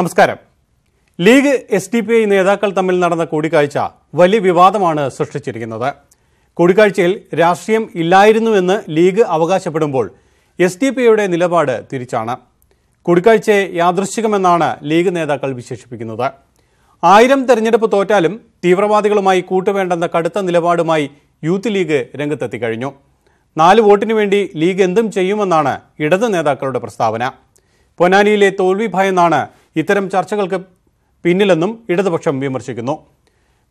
നമസ്കാരം. League SDPI നേതാക്കൾ തമ്മിൽ നടന്ന കൂടിക്കാഴ്ച വലിയ വിവാദമാണ് സൃഷ്ടിച്ചിരിക്കുന്നത്. കൂടിക്കാഴ്ചയിൽ രാഷ്ട്രീയം ഇല്ലായിരുന്നുവെന്ന് ലീഗ് അവകാശപ്പെടുമ്പോൾ SDPIയുടെ നിലപാട് തിരിച്ചാണ്. കൂടിക്കാഴ്ചയെ യാദൃശ്ചികമെന്നാണ് ലീഗ് നേതാക്കൾ വിശേഷിപ്പിക്കുന്നത്. 1000 തെരഞ്ഞെടുപ്പ് തോറ്റാലും തീവ്രവാദികളുമായി കൂട്ടുവേണ്ടെന്ന കടുത്ത നിലപാടുമായി യൂത്ത് ലീഗ് രംഗത്തെത്തി കഴിഞ്ഞു. 4 വോട്ടിനു വേണ്ടി ലീഗ് എന്തും ചെയ്യുമെന്നാണ് ഇടത് നേതാക്കളുടെ പ്രസ്താവന. പൊന്നാനിയിലെ തോൽവി ഭയന്നാണ് ഇത്തരം ചർച്ചകൾക്ക് പിന്നിലെന്നും ഇടതുപക്ഷം വിമർശിക്കുന്നു.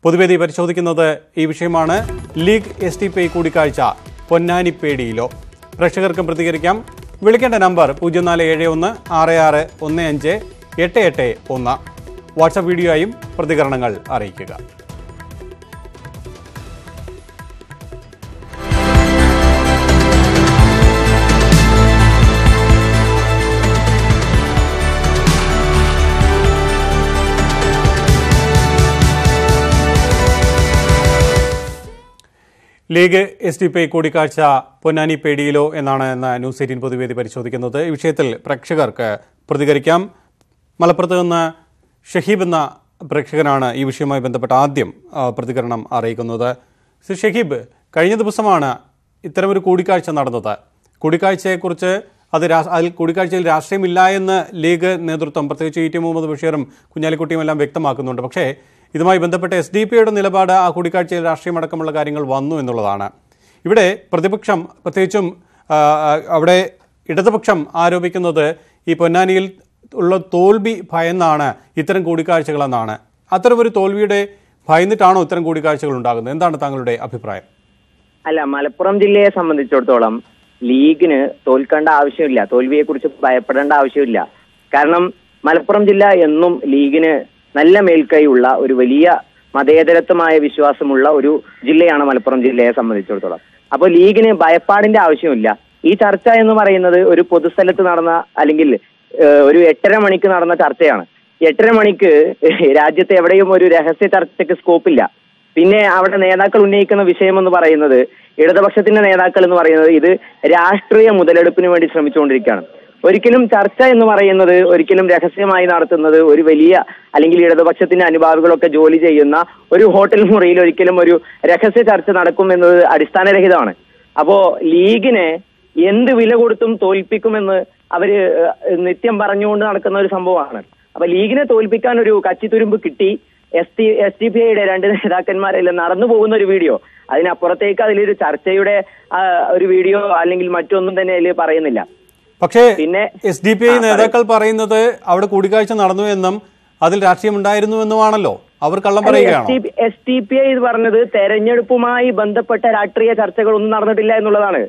പൊതുവേദി പരിശോധിക്കുന്നത് ഈ വിഷയമാണ്. ലീഗ് SDPI കൂടിക്കാഴ്ച പൊന്നാനി പേടിയിലോ? പ്രേക്ഷകർക്കും പ്രതികരിക്കാം. വിളിക്കേണ്ട നമ്പർ 0471 6615 881. വാട്സാപ്പ് വീഡിയോയും പ്രതികരണങ്ങൾ അറിയിക്കുക. ലീഗ് SDPI കൂടിക്കാഴ്ച പൊന്നാനി പേടിയിലോ എന്നാണ് ന്യൂസ് 18 പൊതുവേദി പരിശോധിക്കുന്നത്. ഈ വിഷയത്തിൽ പ്രേക്ഷകർക്ക് പ്രതികരിക്കാം. മലപ്പുറത്ത് നിന്ന് ഷഹീബ് എന്ന പ്രേക്ഷകനാണ് ഈ വിഷയവുമായി ബന്ധപ്പെട്ട ആദ്യം പ്രതികരണം അറിയിക്കുന്നത്. ഷഹീബ്, കഴിഞ്ഞ ദിവസമാണ് ഇത്തരമൊരു കൂടിക്കാഴ്ച നടന്നത്. കൂടിക്കാഴ്ചയെക്കുറിച്ച് അതിൽ കൂടിക്കാഴ്ചയിൽ രാഷ്ട്രീയമില്ല എന്ന് ലീഗ് നേതൃത്വം, പ്രത്യേകിച്ച് ET മുഹമ്മദ് ബഷീറും കുഞ്ഞാലിക്കുട്ടിയും എല്ലാം വ്യക്തമാക്കുന്നുണ്ട്. പക്ഷേ ഇതുമായി ബന്ധപ്പെട്ട് SDPIയുടെ നിലപാട് ആ കൂടിക്കാഴ്ചയിൽ രാഷ്ട്രീയമടക്കമുള്ള കാര്യങ്ങൾ വന്നു എന്നുള്ളതാണ്. ഇവിടെ പ്രതിപക്ഷം, പ്രത്യേകിച്ചും അവിടെ ഇടതുപക്ഷം ആരോപിക്കുന്നത് ഈ പൊന്നാനിയിൽ ഉള്ള തോൽവി ഭയന്നാണ് ഇത്തരം കൂടിക്കാഴ്ചകളെന്നാണ്. അത്തരമൊരു തോൽവിയുടെ ഭയന്നിട്ടാണോ ഇത്തരം കൂടിക്കാഴ്ചകൾ ഉണ്ടാകുന്നത്? എന്താണ് താങ്കളുടെ അഭിപ്രായം? അല്ല, മലപ്പുറം ജില്ലയെ സംബന്ധിച്ചിടത്തോളം ലീഗിന് തോൽക്കേണ്ട ആവശ്യമില്ല, തോൽവിയെക്കുറിച്ച് ഭയപ്പെടേണ്ട ആവശ്യമില്ല. കാരണം മലപ്പുറം ജില്ല എന്നും ലീഗിന് നല്ല മേൽക്കൈയുള്ള ഒരു വലിയ മതേതരത്വമായ വിശ്വാസമുള്ള ഒരു ജില്ലയാണ് മലപ്പുറം ജില്ലയെ സംബന്ധിച്ചിടത്തോളം. അപ്പോൾ ലീഗിന് ഭയപ്പാടിന്റെ ആവശ്യമില്ല. ഈ ചർച്ച എന്ന് പറയുന്നത് ഒരു പൊതുസ്ഥലത്ത് നടന്ന, അല്ലെങ്കിൽ ഒരു 8:30 മണിക്ക് നടന്ന ചർച്ചയാണ്. 8:30 മണിക്ക് രാജ്യത്ത് എവിടെയും ഒരു രഹസ്യ ചർച്ചയ്ക്ക് സ്കോപ്പില്ല. പിന്നെ അവിടെ നേതാക്കൾ ഉന്നയിക്കുന്ന വിഷയം എന്ന് പറയുന്നത്, ഇടതുപക്ഷത്തിന്റെ നേതാക്കൾ എന്ന് പറയുന്നത് ഇത് രാഷ്ട്രീയ മുതലെടുപ്പിന് വേണ്ടി ശ്രമിച്ചുകൊണ്ടിരിക്കുകയാണ്. ഒരിക്കലും ചർച്ച എന്ന് പറയുന്നത് ഒരിക്കലും രഹസ്യമായി നടത്തുന്നത് ഒരു വലിയ, അല്ലെങ്കിൽ ഇടതുപക്ഷത്തിന്റെ അനുഭാവികളൊക്കെ ജോലി ചെയ്യുന്ന ഒരു ഹോട്ടൽ മുറിയിൽ ഒരിക്കലും ഒരു രഹസ്യ ചർച്ച നടക്കുമെന്നത് അടിസ്ഥാനരഹിതമാണ്. അപ്പോ ലീഗിനെ എന്ത് വില കൊടുത്തും തോൽപ്പിക്കുമെന്ന് അവര് നിത്യം പറഞ്ഞുകൊണ്ട് നടക്കുന്ന ഒരു സംഭവമാണ്. അപ്പൊ ലീഗിനെ തോൽപ്പിക്കാൻ ഒരു കച്ചിത്തുരുമ്പ് കിട്ടി. SDPIയുടെ 2 നേതാക്കന്മാരെല്ലാം നടന്നു പോകുന്ന ഒരു വീഡിയോ, അതിനപ്പുറത്തേക്ക് അതിലൊരു ചർച്ചയുടെ ഒരു വീഡിയോ അല്ലെങ്കിൽ മറ്റൊന്നും തന്നെ അതിൽ പറയുന്നില്ല. പക്ഷേ SDPI നേതാക്കൾ പറയുന്നത് അവിടെ കൂടിക്കാഴ്ച നടന്നു എന്നും അതിൽ രാഷ്ട്രീയം ഉണ്ടായിരുന്നു എന്നുമാണല്ലോ. അവർ കള്ളം പറയുകയാണോ? SDPI പറഞ്ഞത് തെരഞ്ഞെടുപ്പുമായി ബന്ധപ്പെട്ട രാഷ്ട്രീയ ചർച്ചകളൊന്നും നടന്നിട്ടില്ല എന്നുള്ളതാണ്.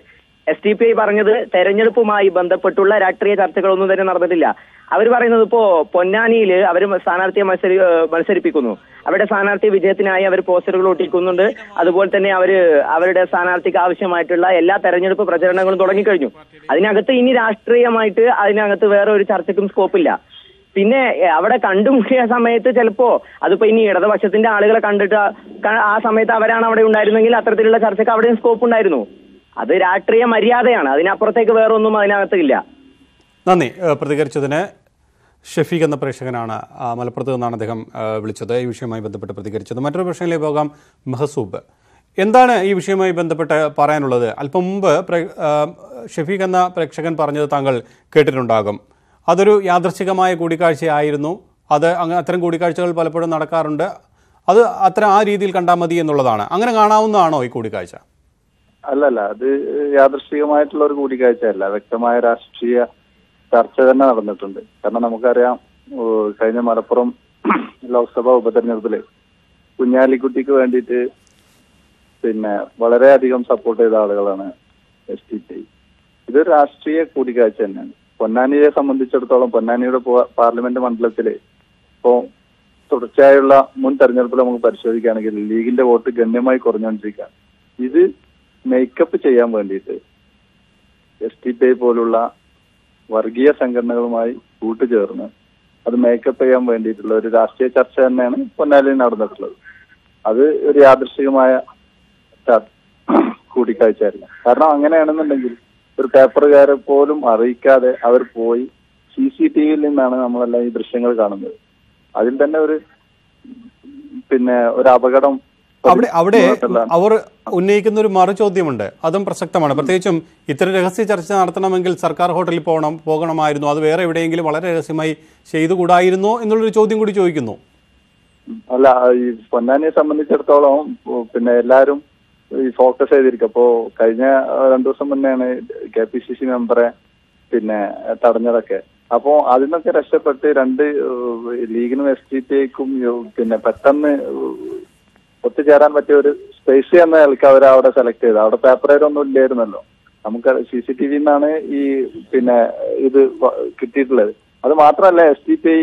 SDPI പറഞ്ഞത് തെരഞ്ഞെടുപ്പുമായി ബന്ധപ്പെട്ടുള്ള രാഷ്ട്രീയ ചർച്ചകളൊന്നും തന്നെ നടന്നിട്ടില്ല. അവർ പറയുന്നത് ഇപ്പോ പൊന്നാനിയിൽ അവർ സ്ഥാനാർത്ഥിയെ മത്സരിപ്പിക്കുന്നു. അവരുടെ സ്ഥാനാർത്ഥി വിജയത്തിനായി അവർ പോസ്റ്ററുകൾ ഒട്ടിക്കുന്നുണ്ട്. അതുപോലെ തന്നെ അവരുടെ സ്ഥാനാർത്ഥിക്ക് ആവശ്യമായിട്ടുള്ള എല്ലാ തെരഞ്ഞെടുപ്പ് പ്രചരണങ്ങളും തുടങ്ങിക്കഴിഞ്ഞു. അതിനകത്ത് ഇനി രാഷ്ട്രീയമായിട്ട് അതിനകത്ത് വേറെ ഒരു ചർച്ചയ്ക്കും സ്കോപ്പില്ല. പിന്നെ അവിടെ കണ്ടുമുട്ടിയ സമയത്ത് ചിലപ്പോ അതിപ്പോ ഇനി ഇടതുപക്ഷത്തിന്റെ ആളുകളെ കണ്ടിട്ട് ആ സമയത്ത് അവരാണ് അവിടെ ഉണ്ടായിരുന്നെങ്കിൽ അത്തരത്തിലുള്ള ചർച്ചയ്ക്ക് അവിടെയും സ്കോപ്പ് ഉണ്ടായിരുന്നു. അത് രാഷ്ട്രീയ മര്യാദയാണ്, അതിനപ്പുറത്തേക്ക് വേറെ ഒന്നും അതിനകത്ത് ഇല്ല. നന്ദി. പ്രതികരിച്ചതിന് ഷഫീഖ് എന്ന പ്രേക്ഷകനാണ്, മലപ്പുറത്ത് നിന്നാണ് അദ്ദേഹം വിളിച്ചത്, ഈ വിഷയവുമായി ബന്ധപ്പെട്ട് പ്രതികരിച്ചത്. മറ്റൊരു പ്രശ്നത്തിലേക്ക് പോകാം. മെഹസൂബ്, എന്താണ് ഈ വിഷയവുമായി ബന്ധപ്പെട്ട് പറയാനുള്ളത്? അല്പം മുമ്പ് ഷഫീഖ് എന്ന പ്രേക്ഷകൻ പറഞ്ഞത് താങ്കൾ കേട്ടിട്ടുണ്ടാകും. അതൊരു യാദൃച്ഛികമായ കൂടിക്കാഴ്ചയായിരുന്നു. അത്തരം കൂടിക്കാഴ്ചകൾ പലപ്പോഴും നടക്കാറുണ്ട്. അത് ആ രീതിയിൽ കണ്ടാൽ മതി എന്നുള്ളതാണ്. അങ്ങനെ കാണാവുന്നതാണോ ഈ കൂടിക്കാഴ്ച? അല്ലല്ല, അത് യാദൃശ്ചികമായിട്ടുള്ള ഒരു കൂടിക്കാഴ്ചയല്ല. വ്യക്തമായ രാഷ്ട്രീയ ചർച്ച തന്നെ നടന്നിട്ടുണ്ട്. കാരണം നമുക്കറിയാം, കഴിഞ്ഞ മലപ്പുറം ലോക്സഭാ ഉപതെരഞ്ഞെടുപ്പില് കുഞ്ഞാലിക്കുട്ടിക്ക് വേണ്ടിയിട്ട് വളരെയധികം സപ്പോർട്ട് ചെയ്ത ആളുകളാണ് SDPI. ഇതൊരു രാഷ്ട്രീയ കൂടിക്കാഴ്ച തന്നെയാണ്. പൊന്നാനിയെ സംബന്ധിച്ചിടത്തോളം പൊന്നാനിയുടെ പാർലമെന്റ് മണ്ഡലത്തില് ഇപ്പോ തുടർച്ചയായുള്ള മുൻ തെരഞ്ഞെടുപ്പിൽ നമുക്ക് പരിശോധിക്കുകയാണെങ്കിൽ ലീഗിന്റെ വോട്ട് ഗണ്യമായി കുറഞ്ഞുകൊണ്ടിരിക്കുകയാണ്. ഇത് മേക്കപ്പ് ചെയ്യാൻ വേണ്ടിയിട്ട് SDPI പോലുള്ള വർഗീയ സംഘടനകളുമായി കൂട്ടുചേർന്ന് അത് മേക്കപ്പ് ചെയ്യാൻ വേണ്ടിയിട്ടുള്ള ഒരു രാഷ്ട്രീയ ചർച്ച തന്നെയാണ് പൊന്നാനിയിൽ നടന്നിട്ടുള്ളത്. അത് ഒരു യാദൃശ്ചികമായ കൂടിക്കാഴ്ചയായിരുന്നു. കാരണം അങ്ങനെയാണെന്നുണ്ടെങ്കിൽ ഒരു പേപ്പറുകാരെ പോലും അറിയിക്കാതെ അവർ പോയി CCTV-യിൽ നിന്നാണ് നമ്മളെല്ലാം ഈ ദൃശ്യങ്ങൾ കാണുന്നത്. അതിൽ തന്നെ ഒരു അപകടം അവിടെ അവർ ഉന്നയിക്കുന്ന ഒരു മറു ചോദ്യമുണ്ട്, അതും പ്രസക്തമാണ്. പ്രത്യേകിച്ചും ഇത്തരം രഹസ്യ ചർച്ച നടത്തണമെങ്കിൽ സർക്കാർ ഹോട്ടലിൽ പോകണമായിരുന്നു, അത് വേറെ എവിടെയെങ്കിലും വളരെ രഹസ്യമായി ചെയ്തുകൂടായിരുന്നോ എന്നുള്ളൊരു ചോദ്യം കൂടി ചോദിക്കുന്നു. അല്ല, ഈ പൊന്നാനിയെ സംബന്ധിച്ചിടത്തോളം എല്ലാവരും ഈ ഫോക്കസ് ചെയ്തിരിക്കും. അപ്പോ കഴിഞ്ഞ 2 ദിവസം മുന്നെയാണ് KPCC മെമ്പറെ തടഞ്ഞതൊക്കെ. അപ്പോ അതിനൊക്കെ രക്ഷപ്പെട്ട് ലീഗിനും SDPIക്കും പെട്ടെന്ന് ഒത്തുചേരാൻ പറ്റിയ ഒരു സ്പേസ് എന്ന നിലയ്ക്ക് അവർ അവിടെ സെലക്ട് ചെയ്തത്. അവിടെ പേപ്പറൊന്നും ഇല്ലായിരുന്നല്ലോ. നമുക്ക് CCTV എന്നാണ് ഈ ഇത് കിട്ടിയിട്ടുള്ളത്. അത് മാത്രമല്ല, SDPI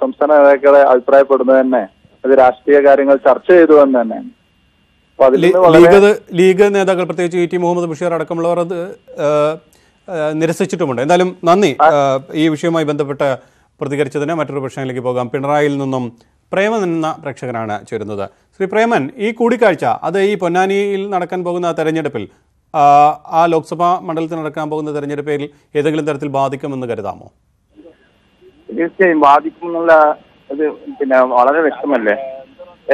സംസ്ഥാന നേതാക്കളെ അഭിപ്രായപ്പെടുന്നത് തന്നെ അത് രാഷ്ട്രീയ കാര്യങ്ങൾ ചർച്ച ചെയ്തു എന്ന് തന്നെയാണ്. ലീഗ് നേതാക്കൾ പ്രത്യേകിച്ച് ET മുഹമ്മദ് ബഷീർ അടക്കമുള്ളവർ അത് നിരസിച്ചിട്ടുമുണ്ട്. എന്തായാലും നന്ദി ഈ വിഷയവുമായി ബന്ധപ്പെട്ട് പ്രതികരിച്ചതിന്. മറ്റൊരു പ്രശ്നത്തിലേക്ക് പോകാം. പിണറായിയിൽ നിന്നും പ്രേമൻ എന്ന പ്രേക്ഷകനാണ് ചേരുന്നത്. ശ്രീ പ്രേമൻ, ഈ കൂടിക്കാഴ്ച അത് ഈ പൊന്നാനിയിൽ നടക്കാൻ പോകുന്ന തെരഞ്ഞെടുപ്പിൽ, ആ ലോക്സഭാ മണ്ഡലത്തിൽ നടക്കാൻ പോകുന്ന തെരഞ്ഞെടുപ്പിൽ ഏതെങ്കിലും തരത്തിൽ ബാധിക്കുമെന്ന് കരുതാമോ? തീർച്ചയായും ബാധിക്കുമെന്നുള്ള ഇത് വളരെ വ്യക്തമല്ലേ.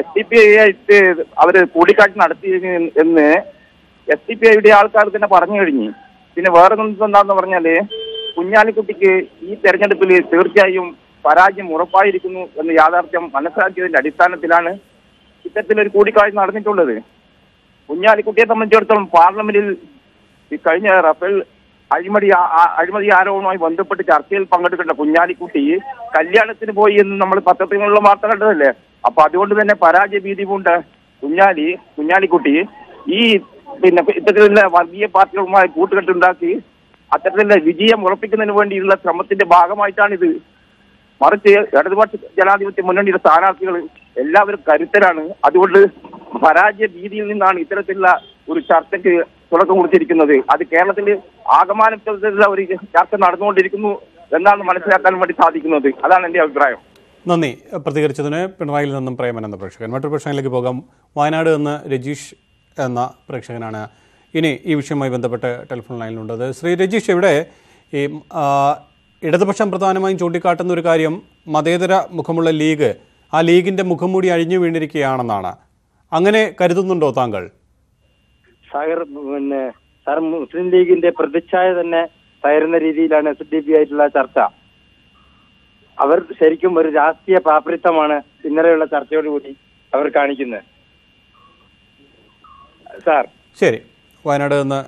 SDPI ആയിട്ട് അവര് കൂടിക്കാഴ്ച നടത്തി എന്ന് SDPIയുടെ ആൾക്കാർ തന്നെ പറഞ്ഞു കഴിഞ്ഞു. പിന്നെ വേറെ എന്താന്ന് പറഞ്ഞാല്, കുഞ്ഞാലിക്കുട്ടിക്ക് ഈ തെരഞ്ഞെടുപ്പിൽ തീർച്ചയായും പരാജയം ഉറപ്പായിരിക്കുന്നു എന്ന യാഥാർത്ഥ്യം മനസ്സിലാക്കിയതിന്റെ അടിസ്ഥാനത്തിലാണ് ഇത്തരത്തിലൊരു കൂടിക്കാഴ്ച നടന്നിട്ടുള്ളത്. കുഞ്ഞാലിക്കുട്ടിയെ സംബന്ധിച്ചിടത്തോളം പാർലമെന്റിൽ ഈ കഴിഞ്ഞ റഫേൽ അഴിമതി ആരോപണവുമായി ബന്ധപ്പെട്ട് ചർച്ചയിൽ പങ്കെടുക്കേണ്ട കുഞ്ഞാലിക്കുട്ടി കല്യാണത്തിന് പോയി എന്ന് നമ്മൾ പത്രത്തിലുള്ള വാർത്ത കണ്ടതല്ലേ. അപ്പൊ അതുകൊണ്ട് തന്നെ പരാജയ ഭീതി കൊണ്ട് കുഞ്ഞാലിക്കുട്ടി ഈ ഇത്തരത്തിലുള്ള വർഗീയ പാർട്ടികളുമായി കൂട്ടുകെട്ടുണ്ടാക്കി അത്തരത്തിലുള്ള വിജയം ഉറപ്പിക്കുന്നതിന് വേണ്ടിയുള്ള ശ്രമത്തിന്റെ ഭാഗമായിട്ടാണിത്. മറിച്ച് ഇടതുപക്ഷ ജനാധിപത്യ മുന്നണിയുടെ സ്ഥാനാർത്ഥികൾ എല്ലാവരും കരുത്തരാണ്. അതുകൊണ്ട് പരാജയ ഭീതിയിൽ നിന്നാണ് ഇത്തരത്തിലുള്ള ഒരു ചർച്ചയ്ക്ക് തുടക്കം കുറിച്ചിരിക്കുന്നത്. അത് കേരളത്തിൽ ആകമാനത്തിലുള്ള ഒരു ചർച്ച നടന്നുകൊണ്ടിരിക്കുന്നു എന്നാണ് മനസ്സിലാക്കാൻ വേണ്ടി സാധിക്കുന്നത്. അതാണ് എന്റെ അഭിപ്രായം. നന്ദി പ്രതികരിച്ചതിന്. പിണറായിയിൽ നിന്നും പ്രേമൻ എന്ന പ്രേക്ഷകൻ. മറ്റൊരു പ്രശ്നത്തിലേക്ക് പോകാം. വയനാട് നിന്ന് രജീഷ് എന്ന പ്രേക്ഷകനാണ് ഇനി ഈ വിഷയവുമായി ബന്ധപ്പെട്ട് ടെലിഫോൺ ലൈനിലുള്ളത്. ശ്രീ രജീഷ്, ഇവിടെ ഈ ഇടതുപക്ഷം പ്രധാനമായും ചൂണ്ടിക്കാട്ടുന്ന ഒരു കാര്യം മതേതര മുഖമുള്ള ലീഗ്, ആ ലീഗിന്റെ മുഖംമൂടി അഴിഞ്ഞു വീണിരിക്കുകയാണെന്നാണ്. അങ്ങനെ കരുതുന്നുണ്ടോ താങ്കൾ? സാർ, മുസ്ലിം ലീഗിന്റെ പ്രതിച്ഛായ തന്നെ തകരുന്ന രീതിയിലാണ് SDPI ആയിട്ടുള്ള ചർച്ച. അവർ ശരിക്കും ഒരു രാഷ്ട്രീയ പാപ്പരിത്തമാണ് ഇന്നലെയുള്ള ചർച്ചയോടുകൂടി അവർ കാണിക്കുന്നത്. സാർ ശരി, വയനാട് നിന്ന്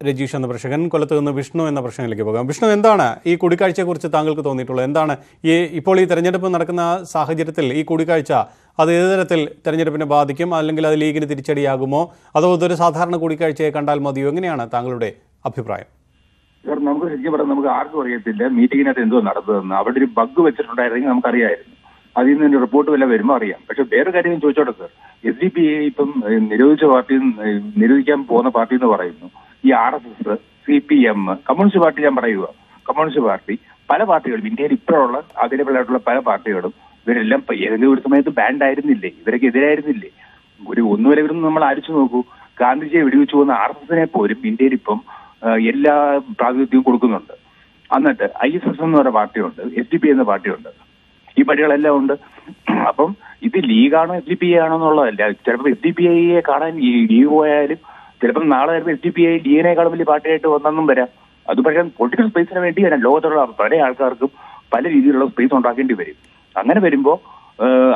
രജീഷ് എന്ന പ്രേക്ഷകൻ. കൊല്ലത്ത് നിന്ന് വിഷ്ണു എന്ന പ്രശ്നത്തിലേക്ക് പോകാം. വിഷ്ണു, എന്താണ് ഈ കൂടിക്കാഴ്ചയെക്കുറിച്ച് താങ്കൾക്ക് തോന്നിയിട്ടുള്ളത്? എന്താണ് ഇപ്പോൾ ഈ തെരഞ്ഞെടുപ്പ് നടക്കുന്ന സാഹചര്യത്തിൽ ഈ കൂടിക്കാഴ്ച അത് ഏത് തരത്തിൽ തെരഞ്ഞെടുപ്പിനെ ബാധിക്കും? അല്ലെങ്കിൽ അത് ലീഗിന് തിരിച്ചടിയാകുമോ? അതോ ഇതൊരു സാധാരണ കൂടിക്കാഴ്ചയെ കണ്ടാൽ മതിയോ? എങ്ങനെയാണ് താങ്കളുടെ അഭിപ്രായം? നമുക്ക് ശരിക്കും പറയാം, നമുക്ക് ആർക്കും അറിയത്തില്ല മീറ്റിങ്ങിനകത്ത് എന്തോ നടന്നതെന്ന്. അവിടെ ഒരു ബഗ് വെച്ചിട്ടുണ്ടായിരുന്നെങ്കിൽ നമുക്കറിയായിരുന്നു. അതിൽ നിന്ന് റിപ്പോർട്ട് വല്ല വരുമ്പോൾ അറിയാം. പക്ഷെ വേറെ കാര്യം ചോദിച്ചോട്ടെ സാർ, SDPI ഇപ്പം നിരോധിച്ച പാർട്ടി, നിരോധിക്കാൻ പോകുന്ന പാർട്ടി എന്ന് പറയുന്നു ഈ RSS, CPM, കമ്മ്യൂണിസ്റ്റ് പാർട്ടി. ഞാൻ പറയുക, കമ്മ്യൂണിസ്റ്റ് പാർട്ടി, പല പാർട്ടികളും ഇന്ത്യയിൽ ഇപ്പോഴുള്ള അവൈലബിൾ ആയിട്ടുള്ള പല പാർട്ടികളും ഇവരെല്ലാം ഏതെങ്കിലും ഒരു സമയത്ത് ബാൻഡ് ആയിരുന്നില്ലേ? ഇവരൊക്കെ എതിരായിരുന്നില്ലേ? ഒന്നുവരെ ഇവരൊന്നും നമ്മൾ ആലോചിച്ച് നോക്കൂ. ഗാന്ധിജിയെ വെടിവെച്ചു പോകുന്ന RSSനെ പോലും ഇന്ത്യയിൽ ഇപ്പം എല്ലാ പ്രാതിനിധ്യവും കൊടുക്കുന്നുണ്ട്. എന്നിട്ട് ISS എന്ന് പറയുന്ന പാർട്ടിയുണ്ട്, SDPI എന്ന പാർട്ടിയുണ്ട്, ഈ പാർട്ടികളെല്ലാം ഉണ്ട്. അപ്പം ഇത് ലീഗാണോ SDPI ആണോ എന്നുള്ളതല്ല. ചിലപ്പോൾ SDPIയെ കാണാൻ ലീഗ് പോയാലും ചിലപ്പോൾ നാളെ ചിലപ്പോൾ SDPI ലീഗിനേക്കാളും വലിയ പാർട്ടിയായിട്ട് വന്നെന്നും വരാം. അത് പക്ഷേ പൊളിറ്റിക്കൽ സ്പേസിന് വേണ്ടി ലോകത്തുള്ള പല ആൾക്കാർക്കും പല രീതിയിലുള്ള സ്പേസ് ഉണ്ടാക്കേണ്ടി വരും. അങ്ങനെ വരുമ്പോൾ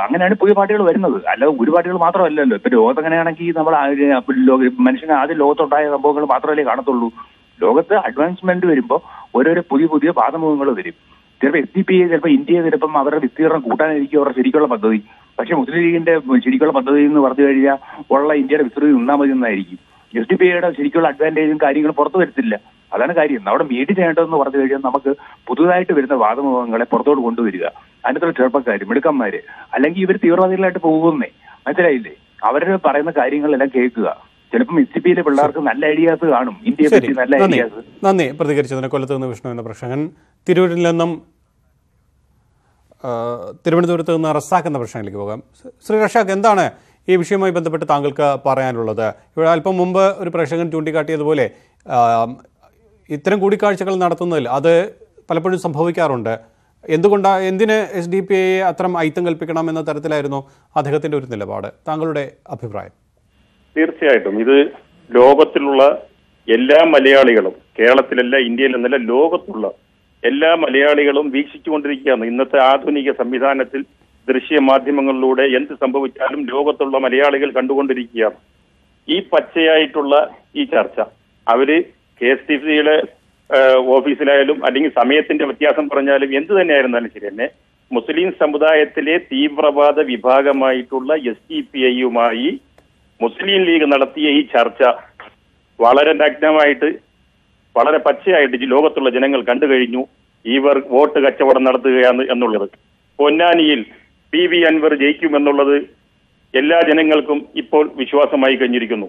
അങ്ങനെയാണ് പുതിയ പാർട്ടികൾ വരുന്നത്. അല്ലാതെ ഒരു പാർട്ടികൾ മാത്രമല്ലല്ലോ. ഇപ്പൊ ലോകത്ത് അങ്ങനെയാണെങ്കിൽ നമ്മൾ മനുഷ്യന് ആദ്യം ലോകത്തുണ്ടായ സംഭവങ്ങൾ മാത്രമല്ലേ കാണത്തുള്ളൂ. ലോകത്ത് അഡ്വാൻസ്മെന്റ് വരുമ്പോൾ ഓരോരോ പുതിയ പാദമുഖങ്ങൾ വരും. ചിലപ്പോൾ SDPI ചിലപ്പോൾ ഇന്ത്യയെ ചിലപ്പം അവരുടെ വിസ്തീർണം കൂട്ടാനായിരിക്കും അവരുടെ ശരിക്കുള്ള പദ്ധതി. പക്ഷെ മുസ്ലിം ലീഗിന്റെ ശരിക്കുള്ള പദ്ധതി എന്ന് പറഞ്ഞു കഴിഞ്ഞാൽ ഉള്ള ഇന്ത്യയുടെ വിസ്തൃതി നിന്നാൽ മതി എന്നായിരിക്കും. SDPIയുടെ ശരിക്കുള്ള അഡ്വാൻറ്റേജും കാര്യങ്ങളും പുറത്തു വരത്തില്ല. അതാണ് കാര്യം. അവിടെ മീറ്റ് ചെയ്യേണ്ടതെന്ന് പറഞ്ഞു കഴിഞ്ഞാൽ നമുക്ക് പുതുതായിട്ട് വരുന്ന വാദമുഖങ്ങളെ പുറത്തോട്ട് കൊണ്ടുവരിക. അതിനകത്തുള്ള ചെറുപ്പക്കാർ, മിടുക്കന്മാര്, അല്ലെങ്കിൽ ഇവർ തീവ്രവാദികളായിട്ട് പോകുന്നേ, മനസ്സിലായില്ലേ? അവര് പറയുന്ന കാര്യങ്ങളെല്ലാം കേൾക്കുക. ചിലപ്പം SDPIയിലെ പിള്ളേർക്ക് നല്ല ഐഡിയാസ് കാണും, ഇന്ത്യയെ പറ്റി നല്ല ഐഡിയാസ്. നന്ദി പ്രതികരിച്ചതിന്. കൊല്ലത്ത് നിന്ന് വിഷ്ണു എന്ന പ്രേക്ഷകൻ. തിരൂരിൽ നിന്നും തിരുവനന്തപുരത്ത് നിന്ന് റസാഖ് എന്ന പ്രശ്നത്തിലേക്ക് പോകാം. ശ്രീ റസാഖ്, എന്താണ് ഈ വിഷയവുമായി ബന്ധപ്പെട്ട് താങ്കൾക്ക് പറയാനുള്ളത്? ഇവിടെ അല്പം മുമ്പ് ഒരു പ്രേക്ഷകൻ ചൂണ്ടിക്കാട്ടിയതുപോലെ ഇത്തരം കൂടിക്കാഴ്ചകൾ നടത്തുന്നതിൽ അത് പലപ്പോഴും സംഭവിക്കാറുണ്ട്. എന്തിന് SDPI അത്തരം ഐത്തം കൽപ്പിക്കണം എന്ന തരത്തിലായിരുന്നു അദ്ദേഹത്തിൻ്റെ ഒരു നിലപാട്. താങ്കളുടെ അഭിപ്രായം? തീർച്ചയായിട്ടും ഇത് ലോകത്തിലുള്ള എല്ലാ മലയാളികളും, കേരളത്തിലല്ല, ഇന്ത്യയിലെന്നല്ല, ലോകത്തുള്ള എല്ലാ മലയാളികളും വീക്ഷിച്ചുകൊണ്ടിരിക്കുകയാണ്. ഇന്നത്തെ ആധുനിക സംവിധാനത്തിൽ ദൃശ്യമാധ്യമങ്ങളിലൂടെ എന്ത് സംഭവിച്ചാലും ലോകത്തുള്ള മലയാളികൾ കണ്ടുകൊണ്ടിരിക്കുകയാണ്. ഈ പച്ചയായിട്ടുള്ള ഈ ചർച്ച അവര് KSTCയുടെ ഓഫീസിലായാലും അല്ലെങ്കിൽ സമയത്തിന്റെ വ്യത്യാസം പറഞ്ഞാലും എന്ത് തന്നെയായിരുന്നാലും ശരി തന്നെ മുസ്ലിം സമുദായത്തിലെ തീവ്രവാദ വിഭാഗമായിട്ടുള്ള SDPIയുമായി മുസ്ലിം ലീഗ് നടത്തിയ ഈ ചർച്ച വളരെ നഗ്നമായിട്ട്, വളരെ പച്ചയായിട്ട് ലോകത്തുള്ള ജനങ്ങൾ കണ്ടു കഴിഞ്ഞു. ഇവർ വോട്ട് കച്ചവടം നടത്തുകയാണ് എന്നുള്ളത്. പൊന്നാനിയിൽ PV അൻവർ ജയിക്കുമെന്നുള്ളത് എല്ലാ ജനങ്ങൾക്കും ഇപ്പോൾ വിശ്വാസമായി കഴിഞ്ഞിരിക്കുന്നു.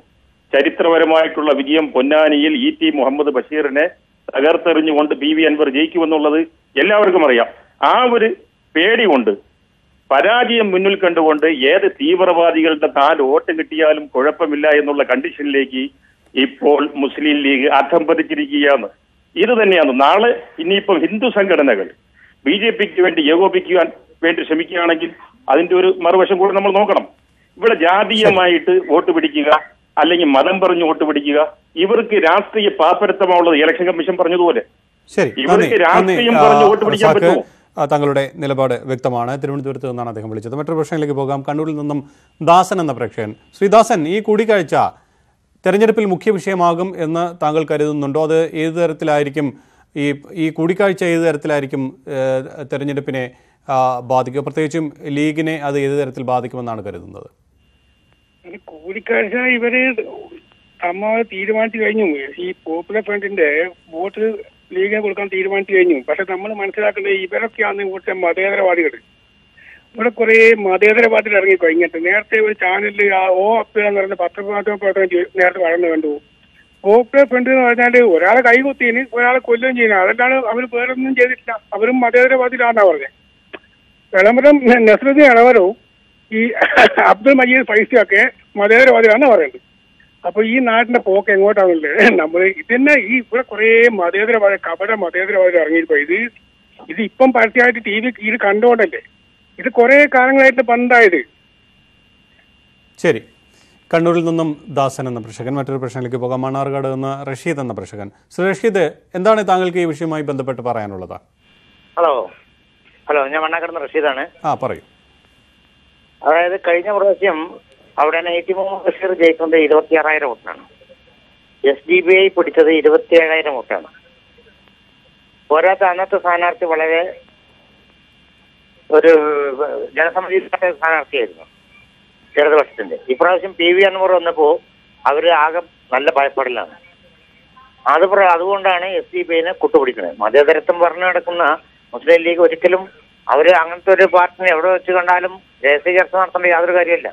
ചരിത്രപരമായിട്ടുള്ള വിജയം പൊന്നാനിയിൽ ET മുഹമ്മദ് ബഷീറിനെ തകർത്തെറിഞ്ഞുകൊണ്ട് PV അൻവർ ജയിക്കുമെന്നുള്ളത് എല്ലാവർക്കും അറിയാം. ആ ഒരു പേടി കൊണ്ട്, പരാജയം മുന്നിൽ കണ്ടുകൊണ്ട് ഏത് തീവ്രവാദികളുടെ 4 വോട്ട് കിട്ടിയാലും കുഴപ്പമില്ല എന്നുള്ള കണ്ടീഷനിലേക്ക് ഇപ്പോൾ മുസ്ലിം ലീഗ് അധംപതിച്ചിരിക്കുകയാണ്. ഇത് തന്നെയാണ് നാളെ ഇനിയിപ്പം ഹിന്ദു സംഘടനകൾ BJPക്ക് വേണ്ടി ഏകോപിക്കുവാൻ വേണ്ടി ശ്രമിക്കുകയാണെങ്കിൽ അതിന്റെ ഒരു മറുവശം കൂടെ നമ്മൾ നോക്കണം. ഇവിടെ ജാതീയമായിട്ട് വോട്ട് പിടിക്കുക, അല്ലെങ്കിൽ മതം പറഞ്ഞ് വോട്ട് പിടിക്കുക, ഇവർക്ക് രാഷ്ട്രീയ പാപ്പരത്തമുള്ളത് ഇലക്ഷൻ കമ്മീഷൻ പറഞ്ഞതുപോലെ. ഇവർക്ക് രാഷ്ട്രീയം പറഞ്ഞ് വോട്ട് പിടിക്കാൻ പറ്റുമോ? താങ്കളുടെ നിലപാട് വ്യക്തമാണ്. തിരുവനന്തപുരത്ത് നിന്നാണ് അദ്ദേഹം വിളിച്ചത്. മറ്റൊരു പ്രശ്നത്തിലേക്ക് പോകാം. കണ്ണൂരിൽ നിന്നും ദാസൻ എന്ന പ്രേക്ഷകൻ. ശ്രീദാസൻ, ഈ കൂടിക്കാഴ്ച തെരഞ്ഞെടുപ്പിൽ മുഖ്യ വിഷയമാകും എന്ന് താങ്കൾ കരുതുന്നുണ്ടോ? അത് ഏത് തരത്തിലായിരിക്കും ഈ കൂടിക്കാഴ്ച ഏത് തരത്തിലായിരിക്കും തെരഞ്ഞെടുപ്പിനെ ബാധിക്കുക? പ്രത്യേകിച്ചും ലീഗിനെ അത് ഏത് തരത്തിൽ ബാധിക്കുമെന്നാണ് കരുതുന്നത്? കൂടിക്കാഴ്ച ഇവര് തീരുമാനിച്ചു കഴിഞ്ഞു. ഈ പോപ്പുലർ ഫ്രണ്ടിന്റെ വോട്ട് ലീഗിന് കൊടുക്കാൻ തീരുമാനിച്ചു കഴിഞ്ഞു. പക്ഷെ നമ്മൾ മനസ്സിലാക്കേണ്ടത് ഇവരൊക്കെയാണ് ഇവിടുത്തെ മതേതരവാദികൾ. ഇവിടെ കുറെ മതേതരവാദികൾ ഇറങ്ങിക്കഴിഞ്ഞിട്ട് നേരത്തെ ഒരു ചാനലിൽ OAP എന്ന് പറയുന്ന പത്രമാധ്യമ പ്രവർത്തനം നേരത്തെ വളർന്നു കണ്ടു. പോപ്പുലർ ഫ്രണ്ട് എന്ന് പറഞ്ഞാല് ഒരാളെ കൈകുത്തിന് ഒരാളെ കൊല്ലുകയും ചെയ്യുന്നത്, അതല്ലാണ്ട് അവർ വേറൊന്നും ചെയ്തിട്ടില്ല. അവരും മതേതരവാദികളാണെന്നാ പറഞ്ഞത്. വിളംബരം നസ്രുദ്ദീൻ ഇളവരവും ഈ അബ്ദുൾ മജീദ് ഫൈസിയൊക്കെ മതേതരവാദികളാണെന്ന് പറയുന്നത്. അപ്പൊ ഈ നാട്ടിന്റെ പോക്ക് എങ്ങോട്ടാണുള്ളത്? നമ്മൾ ഇതന്നെ ഇവിടെ കുറെ മതേതരവാദ കപട മതേതരവാദികൾ ഇറങ്ങിയിരിക്കും. ഇത് ഇപ്പം പരസ്യമായിട്ട് TV കണ്ടുകൊണ്ടല്ലേ. ഇത് കുറെ കാലങ്ങളായിട്ട് പണ്ടായത്. ശരി. കണ്ണൂരിൽ നിന്നും ദാസൻ എന്ന പ്രേക്ഷകൻ. മറ്റൊരു പ്രശ്നത്തിലേക്ക് പോകാം. മണ്ണാർക്കാട് നിന്ന് റഷീദ് എന്ന പ്രേക്ഷകൻ. ശ്രീ റഷീദ്, എന്താണ് താങ്കൾക്ക് ഈ വിഷയവുമായി ബന്ധപ്പെട്ട് പറയാനുള്ളത്? ഹലോ, ഞാൻ മണ്ണാർക്കാട് നിന്ന് റഷീദാണ്. പറയൂ. അതായത് കഴിഞ്ഞ പ്രാവശ്യം അവിടെ ET മുഹമ്മദ് ബഷീർ ജയിക്കുന്നത് 26,000 വോട്ടാണ്. SDPI പിടിച്ചത് 27,000 വോട്ടാണ്. പോരാത്ത അന്നത്തെ സ്ഥാനാർത്ഥി വളരെ ഒരു ജനസമ്മതിയില്ലാത്ത സ്ഥാനാർത്ഥിയായിരുന്നു ഇടതുപക്ഷത്തിന്റെ. ഇപ്രാവശ്യം PV അൻവർ വന്നപ്പോ അവര് ആകെ നല്ല ഭയപ്പെടലാണ്. അതുകൊണ്ടാണ് SDPIനെ കൂട്ടുപിടിക്കുന്നത്. മതേതരത്വം പറഞ്ഞു നടക്കുന്ന മുസ്ലിം ലീഗ് ഒരിക്കലും അവര് അങ്ങനത്തെ ഒരു പാർട്ടിനെ എവിടെ വെച്ച് കണ്ടാലും രഹസ്യ ചർച്ച നടത്തേണ്ട യാതൊരു കാര്യമല്ല.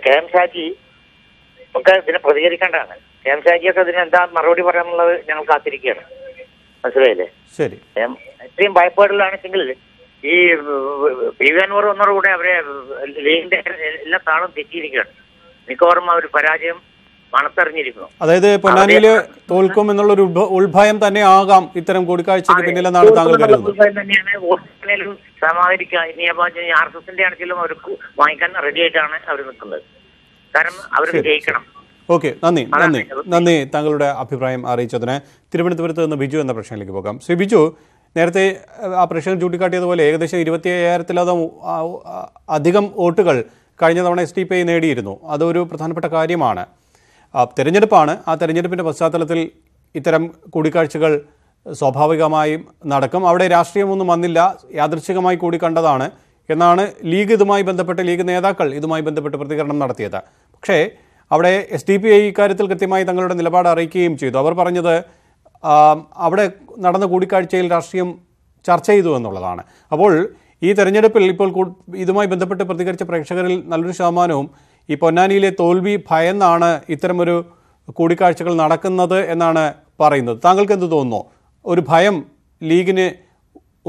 KM ഷാജി ഒക്കെ ഇതിനെ പ്രതികരിക്കേണ്ടതാണ്. KM ഷാജിയൊക്കെ ഇതിന് എന്താ മറുപടി പറയാനുള്ളത് ഞങ്ങൾ കാത്തിരിക്കുകയാണ്. മനസ്സിലായില്ലേ? ശരി. ഇത്രയും ഭയപ്പാടിലാണെങ്കിൽ ഈ PV അൻവർ വന്നതോടുകൂടെ അവരെ ലീഗിന്റെ എല്ലാ താളും തെറ്റിയിരിക്കുകയാണ്. മിക്കവാറും അവർ പരാജയം മണത്തറിഞ്ഞിരിക്കുന്നു. അതായത് പൊന്നാനിയിൽ തോൽക്കും എന്നുള്ളൊരു ഉൾഭയം തന്നെ ആകാം ഇത്തരം കൂടിക്കാഴ്ചക്ക് പിന്നിലെന്നാണ് താങ്കൾ കരുതുന്നത്? ഉൾഭയം തന്നെയാണ്. വോട്ടിലും സമാഹരിക്കുക ഇനി RSSന്റെ ആണെങ്കിലും അവർ വാങ്ങിക്കാൻ റെഡി ആയിട്ടാണ് അവർ നിൽക്കുന്നത്. കാരണം അവർ ജയിക്കണം. ഓക്കെ, നന്ദി താങ്കളുടെ അഭിപ്രായം അറിയിച്ചതിന്. തിരുവനന്തപുരത്ത് നിന്ന് ബിജു എന്ന പ്രശ്നത്തിലേക്ക് പോകാം. ശ്രീ ബിജു, നേരത്തെ ആ പ്രശ്നം ചൂണ്ടിക്കാട്ടിയതുപോലെ ഏകദേശം 27,000-ലധികം അധികം വോട്ടുകൾ കഴിഞ്ഞ തവണ SDPI നേടിയിരുന്നു. അതൊരു പ്രധാനപ്പെട്ട കാര്യമാണ്. തെരഞ്ഞെടുപ്പാണ്. ആ തെരഞ്ഞെടുപ്പിൻ്റെ പശ്ചാത്തലത്തിൽ ഇത്തരം കൂടിക്കാഴ്ചകൾ സ്വാഭാവികമായും നടക്കും. അവിടെ രാഷ്ട്രീയമൊന്നും വന്നില്ല, യാദൃച്ഛികമായി കൂടി കണ്ടതാണ് എന്നാണ് ലീഗ് നേതാക്കൾ ഇതുമായി ബന്ധപ്പെട്ട് പ്രതികരണം നടത്തിയത്. പക്ഷേ അവിടെ SDPI ഇക്കാര്യത്തിൽ കൃത്യമായി തങ്ങളുടെ നിലപാട് അറിയിക്കുകയും ചെയ്തു. അവർ പറഞ്ഞത് അവിടെ നടന്ന കൂടിക്കാഴ്ചയിൽ രാഷ്ട്രീയം ചർച്ച ചെയ്തു എന്നുള്ളതാണ്. അപ്പോൾ ഈ തെരഞ്ഞെടുപ്പിൽ ഇപ്പോൾ ഇതുമായി ബന്ധപ്പെട്ട് പ്രതികരിച്ച പ്രേക്ഷകരിൽ നല്ലൊരു ശതമാനവും ഈ പൊന്നാനിയിലെ തോൽവി ഭയന്നാണ് ഇത്തരമൊരു കൂടിക്കാഴ്ചകൾ നടക്കുന്നത് എന്നാണ് പറയുന്നത്. താങ്കൾക്ക് എന്ത് തോന്നുന്നു? ഒരു ഭയം ലീഗിന്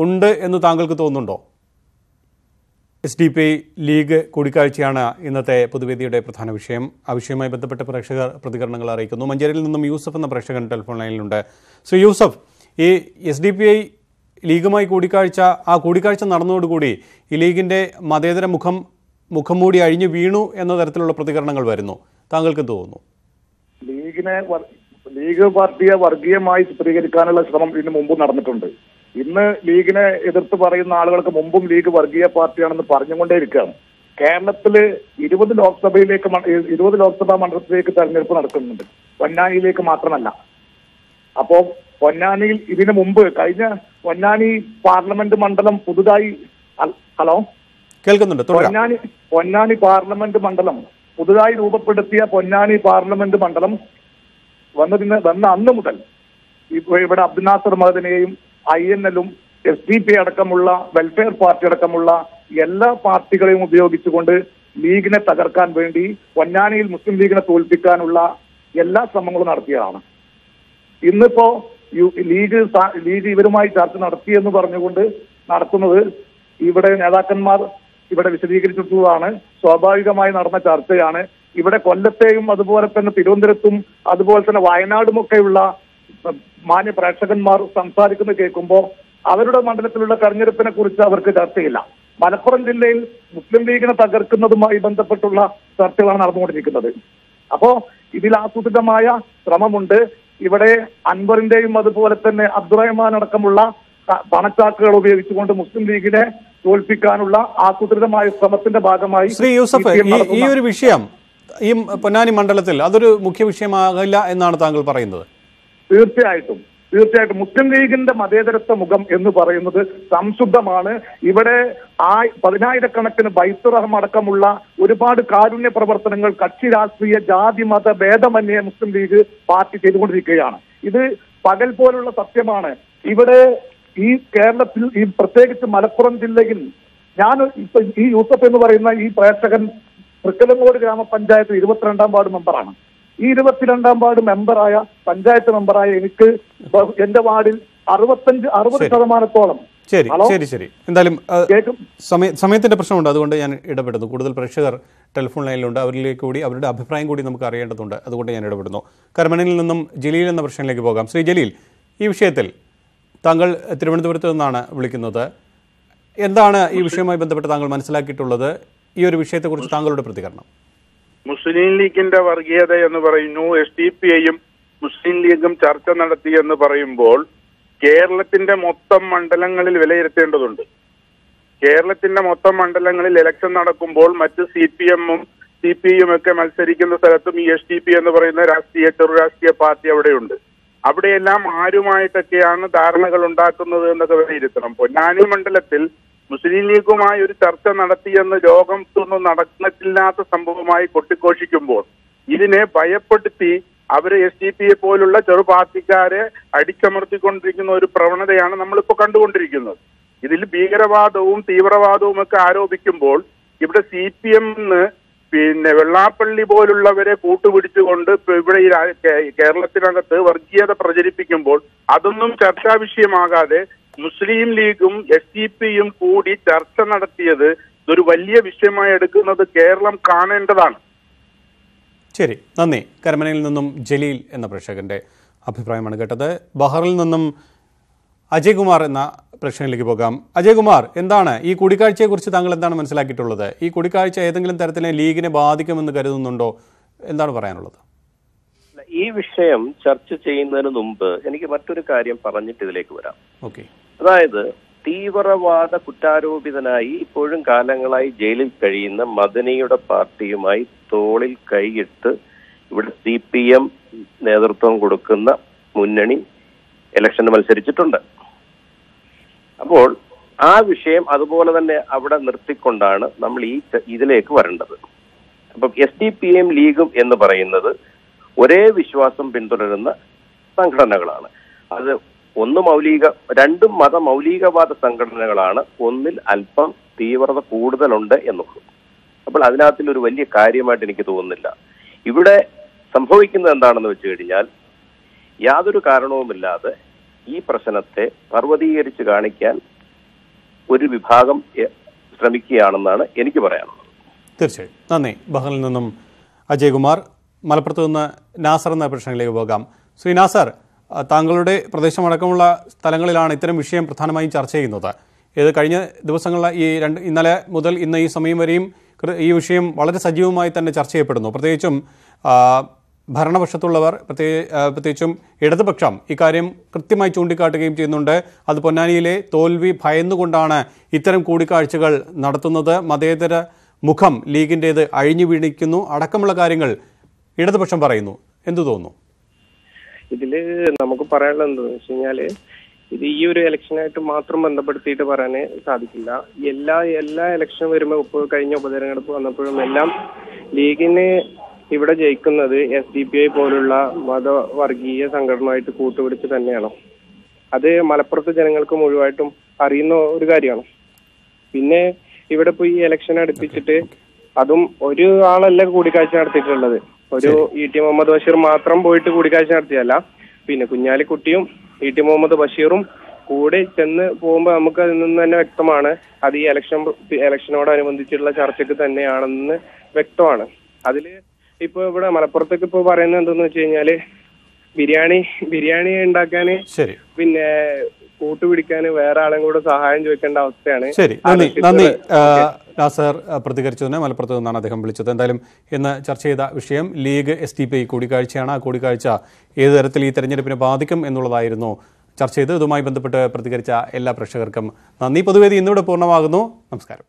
ഉണ്ട് എന്ന് താങ്കൾക്ക് തോന്നുന്നുണ്ടോ? SDP ലീഗ് കൂടിക്കാഴ്ചയാണ് ഇന്നത്തെ പൊതുവേദിയുടെ പ്രധാന വിഷയം. ആ വിഷയവുമായി ബന്ധപ്പെട്ട പ്രേക്ഷകർ പ്രതികരണങ്ങൾ അറിയിക്കുന്നു. മഞ്ചേരിയിൽ നിന്നും യൂസഫ് എന്ന പ്രേക്ഷകൻ ടെലിഫോൺ ലൈനിലുണ്ട്. ശ്രീ യൂസഫ്, ഈ SDPI ലീഗുമായി കൂടിക്കാഴ്ച നടന്നതോടുകൂടി ഈ ലീഗിന്റെ മതേതര മുഖംമൂടി അഴിഞ്ഞു വീണു എന്ന തരത്തിലുള്ള പ്രതികരണങ്ങൾ വരുന്നു. താങ്കൾക്ക് എന്ത് തോന്നുന്നു? ലീഗ് പാർട്ടിയെ വർഗീയമായി ചിത്രീകരിക്കാനുള്ള ശ്രമം ഇതിനു മുമ്പ് നടന്നിട്ടുണ്ട്. ഇന്ന് ലീഗിനെ എതിർത്ത് പറയുന്ന ആളുകൾക്ക് മുമ്പും ലീഗ് വർഗീയ പാർട്ടിയാണെന്ന് പറഞ്ഞുകൊണ്ടേയിരിക്കുകയാണ്. കേരളത്തില് 20 ലോക്സഭാ മണ്ഡലത്തിലേക്ക് തെരഞ്ഞെടുപ്പ് നടക്കുന്നുണ്ട്, പൊന്നാനിയിലേക്ക് മാത്രമല്ല. അപ്പോ പൊന്നാനിയിൽ ഇതിനു മുമ്പ് കഴിഞ്ഞ പൊന്നാനി പാർലമെന്റ് മണ്ഡലം പുതുതായി കേൾക്കുന്നുണ്ട്. പൊന്നാനി പാർലമെന്റ് മണ്ഡലം പുതുതായി രൂപപ്പെടുത്തിയ പൊന്നാനി പാർലമെന്റ് മണ്ഡലം വന്ന അന്ന് മുതൽ ഇവിടെ അബ്ദുൽ നാസർ മദനിയെയും INL-ഉം SDP അടക്കമുള്ള വെൽഫെയർ പാർട്ടി അടക്കമുള്ള എല്ലാ പാർട്ടികളെയും ഉപയോഗിച്ചുകൊണ്ട് ലീഗിനെ തകർക്കാൻ വേണ്ടി പൊന്നാനിയിൽ മുസ്ലിം ലീഗിനെ തോൽപ്പിക്കാനുള്ള എല്ലാ ശ്രമങ്ങളും നടത്തിയതാണ്. ഇന്നിപ്പോ ലീഗ് ഇവരുമായി ചർച്ച നടത്തിയെന്ന് പറഞ്ഞുകൊണ്ട് നടത്തുന്നത് ഇവിടെ നേതാക്കന്മാർ ഇവിടെ വിശദീകരിച്ചിട്ടുള്ളതാണ്. സ്വാഭാവികമായി നടന്ന ചർച്ചയാണ്. ഇവിടെ കൊല്ലത്തെയും അതുപോലെ തന്നെ തിരുവനന്തപുരത്തും അതുപോലെ തന്നെ വയനാടുമൊക്കെയുള്ള മാന്യ പ്രേക്ഷകന്മാർ സംസാരിക്കുന്നത് കേൾക്കുമ്പോൾ അവരുടെ മണ്ഡലത്തിലുള്ള തെരഞ്ഞെടുപ്പിനെ കുറിച്ച് അവർക്ക് ചർച്ചയില്ല. മലപ്പുറം ജില്ലയിൽ മുസ്ലിം ലീഗിനെ തകർക്കുന്നതുമായി ബന്ധപ്പെട്ടുള്ള ചർച്ചകളാണ് നടന്നുകൊണ്ടിരിക്കുന്നത്. അപ്പോ ഇതിൽ ആസൂത്രിതമായ ശ്രമമുണ്ട്. ഇവിടെ അൻവറിന്റെയും അതുപോലെ തന്നെ അബ്ദുറഹ്മാൻ അടക്കമുള്ള പണച്ചാക്കുകൾ ഉപയോഗിച്ചുകൊണ്ട് മുസ്ലിം ലീഗിനെ തോൽപ്പിക്കാനുള്ള ആസൂത്രിതമായ ശ്രമത്തിന്റെ ഭാഗമായി ശ്രീ യൂസഫ്, ഈ ഒരു വിഷയം ഈ പൊന്നാനി മണ്ഡലത്തിൽ അതൊരു മുഖ്യ വിഷയമാകില്ല എന്നാണ് താങ്കൾ പറയുന്നത്? തീർച്ചയായിട്ടും മുസ്ലിം ലീഗിന്റെ മതേതരത്വ മുഖം എന്ന് പറയുന്നത് സംശുദ്ധമാണ്. ഇവിടെ 10,000-കണക്കിന് ബൈത്തുറഹം അടക്കമുള്ള ഒരുപാട് കാരുണ്യ പ്രവർത്തനങ്ങൾ കക്ഷി രാഷ്ട്രീയ ജാതി മത ഭേദമന്യേ മുസ്ലിം ലീഗ് പാർട്ടി ചെയ്തുകൊണ്ടിരിക്കുകയാണ്. ഇത് പകൽ പോലുള്ള സത്യമാണ്. ഇവിടെ ഈ കേരളത്തിൽ ഈ പ്രത്യേകിച്ച് മലപ്പുറം ജില്ലയിൽ ഈ യൂസഫ് എന്ന് പറയുന്ന ഈ പ്രേക്ഷകൻ തൃക്കലങ്ങോട് ഗ്രാമപഞ്ചായത്ത് 22-ാം വാർഡ് മെമ്പറാണ്. ഈ 22-ാം വാർഡ് മെമ്പറായ പഞ്ചായത്ത് മെമ്പറായ എനിക്ക് എന്റെ വാർഡിൽ 60% ശരി. എന്തായാലും സമയത്തിന്റെ പ്രശ്നമുണ്ട്, അതുകൊണ്ട് ഞാൻ ഇടപെടുന്നു. കൂടുതൽ പ്രേക്ഷകർ ടെലിഫോൺ ലൈനിലുണ്ട്, അവരിലേക്ക് കൂടി അവരുടെ അഭിപ്രായം കൂടി നമുക്ക് അറിയേണ്ടതുണ്ട്, അതുകൊണ്ട് ഞാൻ ഇടപെടുന്നു. കരമനയിൽ നിന്നും ജലീൽ എന്ന പ്രശ്നത്തിലേക്ക് പോകാം. ശ്രീ ജലീൽ, ഈ വിഷയത്തിൽ താങ്കൾ തിരുവനന്തപുരത്ത് നിന്നാണ് വിളിക്കുന്നത്. എന്താണ് ഈ വിഷയവുമായി ബന്ധപ്പെട്ട് താങ്കൾ മനസ്സിലാക്കിയിട്ടുള്ളത്? ഈ ഒരു വിഷയത്തെക്കുറിച്ച് താങ്കളുടെ പ്രതികരണം. മുസ്ലിം ലീഗിന്റെ വർഗീയത എന്ന് പറയുന്നു. SDPIയും മുസ്ലിം ലീഗും ചർച്ച നടത്തി എന്ന് പറയുമ്പോൾ കേരളത്തിന്റെ മൊത്തം മണ്ഡലങ്ങളിൽ വിലയിരുത്തേണ്ടതുണ്ട്. കേരളത്തിന്റെ മൊത്തം മണ്ഡലങ്ങളിൽ ഇലക്ഷൻ നടക്കുമ്പോൾ മറ്റ് CPM-ഉം CPI-യും ഒക്കെ മത്സരിക്കുന്ന സ്ഥലത്തും ഈ SDP എന്ന് പറയുന്ന ചെറുരാഷ്ട്രീയ പാർട്ടി അവിടെയുണ്ട്. അവിടെയെല്ലാം ആരുമായിട്ടൊക്കെയാണ് ധാരണകൾ ഉണ്ടാക്കുന്നത് എന്നൊക്കെ വിലയിരുത്തണം. പൊന്നാനി മണ്ഡലത്തിൽ മുസ്ലിം ലീഗുമായി ഒരു ചർച്ച നടത്തിയെന്ന് ലോകത്തൊന്നും നടന്നിട്ടില്ലാത്ത സംഭവമായി കൊട്ടിഘോഷിക്കുമ്പോൾ ഇതിനെ ഭയപ്പെടുത്തി അവര് SDP പോലുള്ള ചെറു പാർട്ടിക്കാരെ അടിച്ചമർത്തിക്കൊണ്ടിരിക്കുന്ന ഒരു പ്രവണതയാണ് നമ്മളിപ്പോൾ കണ്ടുകൊണ്ടിരിക്കുന്നത്. ഇതിൽ ഭീകരവാദവും തീവ്രവാദവും ഒക്കെ ആരോപിക്കുമ്പോൾ ഇവിടെ CPM വെള്ളാപ്പള്ളി പോലുള്ളവരെ കൂട്ടുപിടിച്ചുകൊണ്ട് ഇവിടെ കേരളത്തിനകത്ത് വർഗീയത പ്രചരിപ്പിക്കുമ്പോൾ അതൊന്നും ചർച്ചാ വിഷയമാകാതെ മുസ്ലിം ലീഗും SDP-യും കൂടി ചർച്ച നടത്തിയത് ഇതൊരു വലിയ വിഷയമായി എടുക്കുന്നത് കേരളം കാണേണ്ടതാണ്. ശരി, നന്ദി. കരമനയിൽ നിന്നും ജലീൽ എന്ന പ്രേക്ഷകന്റെ അഭിപ്രായമാണ് കേട്ടത്. ബഹറിൽ നിന്നും അജയ് കുമാർ എന്ന പ്രശ്നത്തിലേക്ക് പോകാം. അജയ് കുമാർ, എന്താണ് ഈ കൂടിക്കാഴ്ചയെക്കുറിച്ച് താങ്കൾ എന്താണ് മനസ്സിലാക്കിയിട്ടുള്ളത്? ഈ കൂടിക്കാഴ്ച ഏതെങ്കിലും തരത്തിൽ ലീഗിനെ ബാധിക്കുമെന്ന് കരുതുന്നുണ്ടോ? എന്താണ് പറയാനുള്ളത്? ഈ വിഷയം ചർച്ച ചെയ്യുന്നതിന് മുമ്പ് എനിക്ക് മറ്റൊരു കാര്യം പറഞ്ഞിട്ട് ഇതിലേക്ക് വരാം. ഓക്കെ. അതായത് തീവ്രവാദ കുറ്റാരോപിതനായി ഇപ്പോഴും കാലങ്ങളായി ജയിലിൽ കഴിയുന്ന മദനിയുടെ പാർട്ടിയുമായി തോളിൽ കൈയിട്ട് ഇവിടെ CPM നേതൃത്വം കൊടുക്കുന്ന മുന്നണി ഇലക്ഷന് മത്സരിച്ചിട്ടുണ്ട്. അപ്പോൾ ആ വിഷയം അതുപോലെ തന്നെ അവിടെ നിർത്തിക്കൊണ്ടാണ് നമ്മൾ ഇതിലേക്ക് വരേണ്ടത്. അപ്പം SDP-യും ലീഗും എന്ന് പറയുന്നത് ഒരേ വിശ്വാസം പിന്തുടരുന്ന സംഘടനകളാണ്. അത് രണ്ടും മൗലികവാദ സംഘടനകളാണ്. ഒന്നിൽ അല്പം തീവ്രത കൂടുതലുണ്ട് എന്നുള്ളൂ. അപ്പോൾ അതിനകത്തൊരു വലിയ കാര്യമായിട്ട് എനിക്ക് തോന്നുന്നില്ല. ഇവിടെ സംഭവിക്കുന്നത് എന്താണെന്ന് വെച്ച് കഴിഞ്ഞാൽ യാതൊരു കാരണവുമില്ലാതെ ഈ പ്രശ്നത്തെ പർവ്വതീകരിച്ച് കാണിക്കാൻ ഒരു വിഭാഗം ശ്രമിക്കുകയാണെന്നാണ് എനിക്ക് പറയാനുള്ളത്. തീർച്ചയായും നന്ദി. ബഹറിൽ നിന്നും അജയ്കുമാർ. മലപ്പുറത്ത് നിന്ന് നാസർ എന്ന പ്രശ്നങ്ങളിലേക്ക് പോകാം. ശ്രീ നാസർ, താങ്കളുടെ പ്രദേശമടക്കമുള്ള സ്ഥലങ്ങളിലാണ് ഇത്തരം വിഷയം പ്രധാനമായും ചർച്ച ചെയ്യുന്നത്. ഇത് കഴിഞ്ഞ ദിവസങ്ങളിൽ ഇന്നലെ മുതൽ ഇന്ന് ഈ സമയം വരെയും ഈ വിഷയം വളരെ സജീവമായി തന്നെ ചർച്ച ചെയ്യപ്പെടുന്നു. പ്രത്യേകിച്ചും ഭരണപക്ഷത്തുള്ളവർ, പ്രത്യേകിച്ചും ഇടതുപക്ഷം ഇക്കാര്യം കൃത്യമായി ചൂണ്ടിക്കാട്ടുകയും ചെയ്യുന്നുണ്ട്. അത് പൊന്നാനിയിലെ തോൽവി ഭയന്നുകൊണ്ടാണ് ഇത്തരം കൂടിക്കാഴ്ചകൾ നടത്തുന്നത്, മതേതര മുഖം ലീഗിൻ്റേത് അഴിഞ്ഞു വീണിക്കുന്നു അടക്കമുള്ള കാര്യങ്ങൾ ഇടതുപക്ഷം പറയുന്നു. എന്തു തോന്നുന്നു? ഇതില് നമുക്ക് പറയാനുള്ളത് എന്താണെന്ന് വെച്ച് കഴിഞ്ഞാല്, ഇത് ഈ ഒരു ഇലക്ഷനായിട്ട് മാത്രം ബന്ധപ്പെടുത്തിയിട്ട് പറയാൻ സാധിക്കില്ല. എല്ലാ ഇലക്ഷൻ വരുമ്പോൾ ഇപ്പോൾ കഴിഞ്ഞ ഉപതെരഞ്ഞെടുപ്പ് വന്നപ്പോഴും എല്ലാം ലീഗിന് ഇവിടെ ജയിക്കുന്നത് SDPI പോലുള്ള മതവർഗീയ സംഘടനയുമായിട്ട് കൂട്ടുപിടിച്ച് തന്നെയാണ്. അത് മലപ്പുറത്തെ ജനങ്ങൾക്ക് മുഴുവനായിട്ടും അറിയുന്ന ഒരു കാര്യമാണ്. പിന്നെ ഇവിടെ ഇപ്പോൾ ഈ ഇലക്ഷൻ അടുപ്പിച്ചിട്ട് അതും ഒരു ആളല്ല കൂടിക്കാഴ്ച നടത്തിയിട്ടുള്ളത്. ഒരു ET മുഹമ്മദ് ബഷീർ മാത്രം പോയിട്ട് കൂടിക്കാഴ്ച നടത്തിയല്ല, പിന്നെ കുഞ്ഞാലിക്കുട്ടിയും ET മുഹമ്മദ് ബഷീറും കൂടെ ചെന്ന് പോകുമ്പോൾ നമുക്ക് അതിൽ നിന്ന് തന്നെ വ്യക്തമാണ് അത് ഈ ഇലക്ഷനോടനുബന്ധിച്ചുള്ള ചർച്ചയ്ക്ക് തന്നെയാണെന്ന് വ്യക്തമാണ്. അതില് ഇപ്പൊ ഇവിടെ മലപ്പുറത്തേക്ക് ഇപ്പൊ പറയുന്നത് എന്തെന്ന് വെച്ച് കഴിഞ്ഞാല്, ബിരിയാണി ഉണ്ടാക്കാന് പിന്നെ കൂട്ടുപിടിക്കാന് വേറെ ആളും കൂടെ സഹായം ചോദിക്കേണ്ട അവസ്ഥയാണ്. ശരി, നന്ദി നാസർ പ്രതികരിച്ചതിന്. മലപ്പുറത്ത് നിന്നാണ് അദ്ദേഹം വിളിച്ചത്. എന്തായാലും ഇന്ന് ചർച്ച ചെയ്ത വിഷയം ലീഗ് SDPI കൂടിക്കാഴ്ചയാണ്. ആ കൂടിക്കാഴ്ച ഏത് തരത്തിൽ ഈ തെരഞ്ഞെടുപ്പിനെ ബാധിക്കും എന്നുള്ളതായിരുന്നു ചർച്ച ചെയ്ത്. ഇതുമായി ബന്ധപ്പെട്ട് പ്രതികരിച്ച എല്ലാ പ്രേക്ഷകർക്കും നന്ദി. പൊതുവേദി ഇന്നിവിടെ പൂർണ്ണമാകുന്നു. നമസ്കാരം.